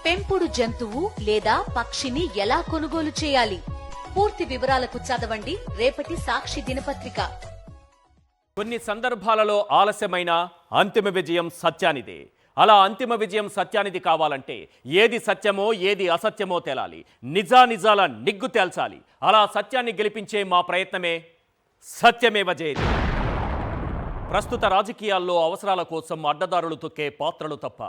పెంపుడు జంతువు లేదా పక్షిని ఎలా కొనుగోలు చేయాలి? పూర్తి వివరాలకు చదవండి రేపటి సాక్షి దినపత్రిక. కొన్ని సందర్భాలలో ఆలస్యమైన అంతిమ విజయం సత్యానిదే. అలా అంతిమ విజయం సత్యానిది కావాలంటే ఏది సత్యమో ఏది అసత్యమో తేలాలి. నిజాల నిగ్గు తేల్చాలి. అలా సత్యాన్ని గెలిపించే మా ప్రయత్నమే సత్యమేవ జయతే. ప్రస్తుత రాజకీయాల్లో అవసరాల కోసం అడ్డదారులు తొక్కే పాత్రలు తప్ప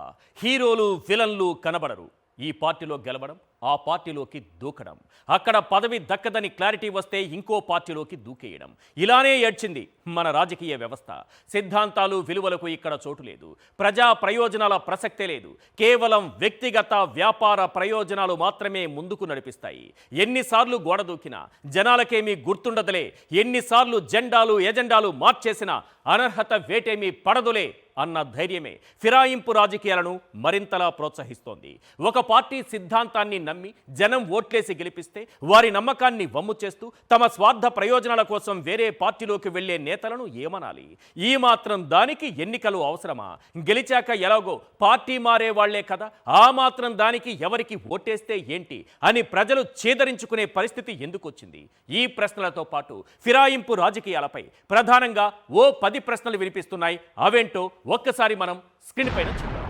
హీరోలు విలన్లు కనబడరు. ఈ పార్టీలో గెలవడం, ఆ పార్టీలోకి దూకడం, అక్కడ పదవి దక్కదని క్లారిటీ వస్తే ఇంకో పార్టీలోకి దూకేయడం, ఇలానే ఏడ్చింది మన రాజకీయ వ్యవస్థ. సిద్ధాంతాలు విలువలకు ఇక్కడ చోటు లేదు. ప్రజా ప్రయోజనాల ప్రసక్తే లేదు. కేవలం వ్యక్తిగత వ్యాపార ప్రయోజనాలు మాత్రమే ముందుకు నడిపిస్తాయి. ఎన్నిసార్లు గోడ దూకినా జనాలకేమీ గుర్తుండదులే, ఎన్నిసార్లు జెండాలు ఎజెండాలు మార్చేసినా అనర్హత వేటేమీ పడదులే అన్న ధైర్యమే ఫిరాయింపు రాజకీయాలను మరింతలా ప్రోత్సహిస్తోంది. ఒక పార్టీ సిద్ధాంతాన్ని నమ్మి జనం ఓట్లేసి గెలిపిస్తే వారి నమ్మకాన్ని వమ్ము చేస్తూ తమ స్వార్థ ప్రయోజనాల కోసం వేరే పార్టీలోకి వెళ్లే నేతలను ఏమనాలి? ఈ మాత్రం దానికి ఎన్నికలు అవసరమా? గెలిచాక ఎలాగో పార్టీ మారే వాళ్లే కదా, ఆ మాత్రం దానికి ఎవరికి ఓటేస్తే ఏంటి అని ప్రజలు చేదరించుకునే పరిస్థితి ఎందుకు వచ్చింది? ఈ ప్రశ్నలతో పాటు ఫిరాయింపు రాజకీయాలపై ప్రధానంగా ఓ 10 ప్రశ్నలు వినిపిస్తున్నాయి. అవేంటో ఒక్కసారి మనం స్క్రీన్ పైన చూద్దాం.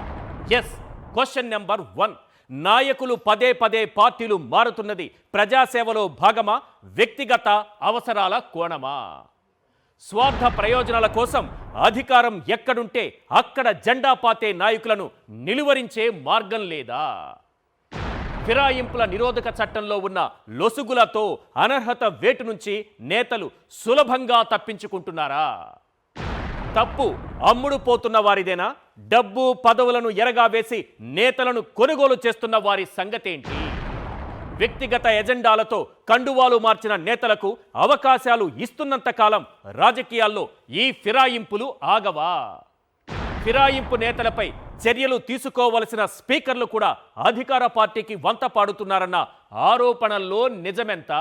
Yes, question number 1. నాయకులు పదే పార్టీలు మారుతున్నది ప్రజాసేవలో భాగమా, వ్యక్తిగత అవసరాల కోణమా? స్వార్థ ప్రయోజనాల కోసం అధికారం ఎక్కడుంటే అక్కడ జెండా పాతే నాయకులను నిలువరించే మార్గం లేదా? ఫిరాయింపుల నిరోధక చట్టంలో ఉన్న లొసుగులతో అనర్హత వేటు నుంచి నేతలు సులభంగా తప్పించుకుంటున్నారా? తప్పు అమ్ముడు పోతున్న వారిదేనా? డబ్బు పదవులను ఎరగా వేసి నేతలను కొనుగోలు చేస్తున్న వారి సంగతేంటి? వ్యక్తిగత ఎజెండాలతో కండువాలు మార్చిన నేతలకు అవకాశాలు ఇస్తున్నంత కాలం రాజకీయాల్లో ఈ ఫిరాయింపులు ఆగవా? ఫిరాయింపు నేతలపై చర్యలు తీసుకోవలసిన స్పీకర్లు కూడా అధికార పార్టీకి వంత పాడుతున్నారన్న ఆరోపణల్లో నిజమెంత?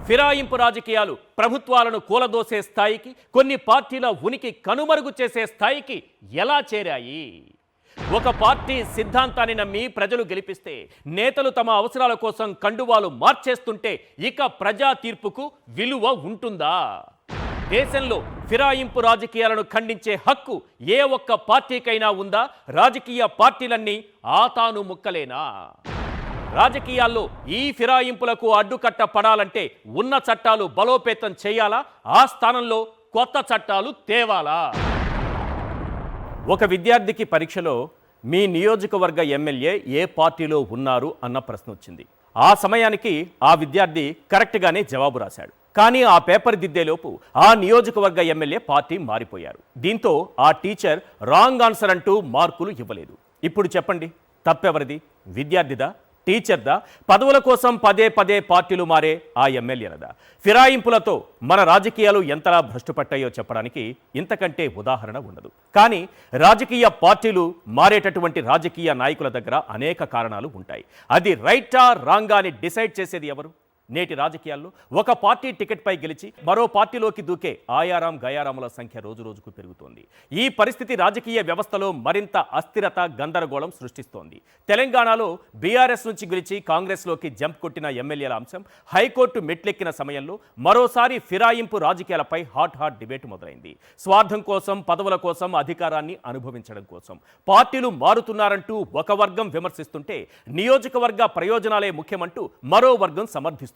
ఫిరాయింపు రాజకీయాలు ప్రభుత్వాలను కూలదోసే స్థాయికి, కొన్ని పార్టీల ఉనికి కనుమరుగు చేసే స్థాయికి ఎలా చేరాయి? ఒక పార్టీ సిద్ధాంతాన్ని నమ్మి ప్రజలు గెలిపిస్తే నేతలు తమ అవసరాల కోసం కండువాలు మార్చేస్తుంటే ఇక ప్రజా తీర్పుకు విలువ ఉంటుందా? దేశంలో ఫిరాయింపు రాజకీయాలను ఖండించే హక్కు ఏ ఒక్క పార్టీకైనా ఉందా? రాజకీయ పార్టీలన్నీ ఆతాను ముక్కలేనా? రాజకీయాల్లో ఈ ఫిరాయింపులకు అడ్డుకట్ట పడాలంటే ఉన్న చట్టాలు బలోపేతం చేయాలా? ఆ స్థానంలో కొత్త చట్టాలు తేవాలా? ఒక విద్యార్థికి పరీక్షలో మీ నియోజకవర్గ ఎమ్మెల్యే ఏ పార్టీలో ఉన్నారు అన్న ప్రశ్న వచ్చింది. ఆ సమయానికి ఆ విద్యార్థి కరెక్ట్గానే జవాబు రాశాడు. కానీ ఆ పేపర్ దిద్దేలోపు ఆ నియోజకవర్గ ఎమ్మెల్యే పార్టీ మారిపోయారు. దీంతో ఆ టీచర్ రాంగ్ ఆన్సర్ అంటూ మార్కులు ఇవ్వలేదు. ఇప్పుడు చెప్పండి, తప్పెవరిది? విద్యార్థిదా, టీచర్దా? పదవుల కోసం పదే పార్టీలు మారే ఆ ఎమ్మెల్యేలదా? ఫిరాయింపులతో మన రాజకీయాలు ఎంతలా భ్రష్టుపట్టాయో చెప్పడానికి ఇంతకంటే ఉదాహరణ ఉండదు. కానీ రాజకీయ పార్టీలు మారేటటువంటి రాజకీయ నాయకుల దగ్గర అనేక కారణాలు ఉంటాయి. అది రైటా రాంగా అని డిసైడ్ చేసేది ఎవరు? నేటి రాజకీయాల్లో ఒక పార్టీ టికెట్పై గెలిచి మరో పార్టీలోకి దూకే ఆయారాం గయారాముల సంఖ్య రోజుకు పెరుగుతోంది. ఈ పరిస్థితి రాజకీయ వ్యవస్థలో మరింత అస్థిరత, గందరగోళం సృష్టిస్తోంది. తెలంగాణలో బీఆర్ఎస్ నుంచి గెలిచి కాంగ్రెస్లోకి జంప్ కొట్టిన ఎమ్మెల్యేల అంశం హైకోర్టు మెట్లెక్కిన సమయంలో మరోసారి ఫిరాయింపు రాజకీయాలపై హాట్ డిబేట్ మొదలైంది. స్వార్థం కోసం, పదవుల కోసం, అధికారాన్ని అనుభవించడం కోసం పార్టీలు మారుతున్నారంటూ ఒక వర్గం విమర్శిస్తుంటే నియోజకవర్గ ప్రయోజనాలే ముఖ్యమంటూ మరో వర్గం సమర్థిస్తుంది.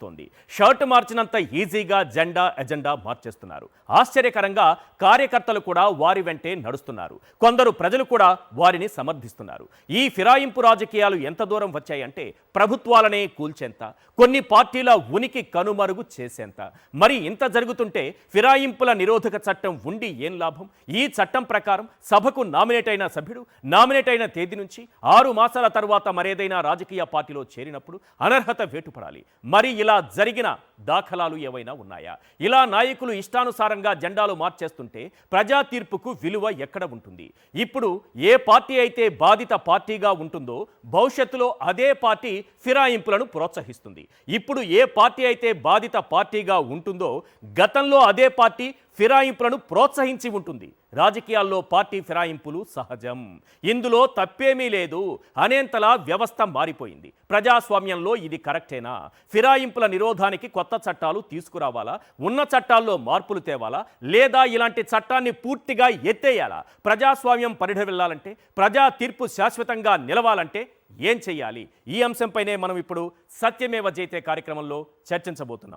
షర్ట్ మార్చినంత ఈజీగా జెండా ఎజెండా మార్చేస్తున్నారు. ఆశ్చర్యకరంగా కార్యకర్తలు కూడా వారి వెంటే నడుస్తున్నారు. కొందరు ప్రజలు కూడా వారిని సమర్థిస్తున్నారు. ఈ ఫిరాయింపు రాజకీయాలు ఎంత దూరం వచ్చాయంటే ప్రభుత్వాలనే కూల్చేంత, కొన్ని పార్టీల ఉనికి కనుమరుగు చేసేంత. మరి ఇంత జరుగుతుంటే ఫిరాయింపుల నిరోధక చట్టం ఉండి ఏం లాభం? ఈ చట్టం ప్రకారం సభకు నామినేట్ అయిన సభ్యుడు నామినేట్ అయిన తేదీ నుంచి 6 మాసాల తర్వాత మరేదైనా రాజకీయ పార్టీలో చేరినప్పుడు అనర్హత వేటుపడాలి. మరి ఇలా జరిగిన దాఖలాలు ఏవైనా ఉన్నాయా? ఇలా నాయకులు ఇష్టానుసారంగా జెండాలు మార్చేస్తుంటే ప్రజా తీర్పుకు విలువ ఎక్కడ ఉంటుంది? ఇప్పుడు ఏ పార్టీ అయితే బాధిత పార్టీగా ఉంటుందో భవిష్యత్తులో అదే పార్టీ ఫిరాయింపులను ప్రోత్సహిస్తుంది. ఇప్పుడు ఏ పార్టీ అయితే బాధిత పార్టీగా ఉంటుందో గతంలో అదే పార్టీ ఫిరాయింపులను ప్రోత్సహించి ఉంటుంది. రాజకీయాల్లో పార్టీ ఫిరాయింపులు సహజం, ఇందులో తప్పేమీ లేదు అనేంతలా వ్యవస్థ మారిపోయింది. ప్రజాస్వామ్యంలో ఇది కరెక్టేనా? ఫిరాయింపుల నిరోధానికి కొత్త చట్టాలు తీసుకురావాలా? ఉన్న చట్టాల్లో మార్పులు తేవాలా? లేదా ఇలాంటి చట్టాన్ని పూర్తిగా ఎత్తేయాలా? ప్రజాస్వామ్యం పరిధి వెళ్ళాలంటే, ప్రజా తీర్పు శాశ్వతంగా నిలవాలంటే ఏం చెయ్యాలి? ఈ అంశంపైనే మనం ఇప్పుడు సత్యమేవ జయతే కార్యక్రమంలో చర్చించబోతున్నాం.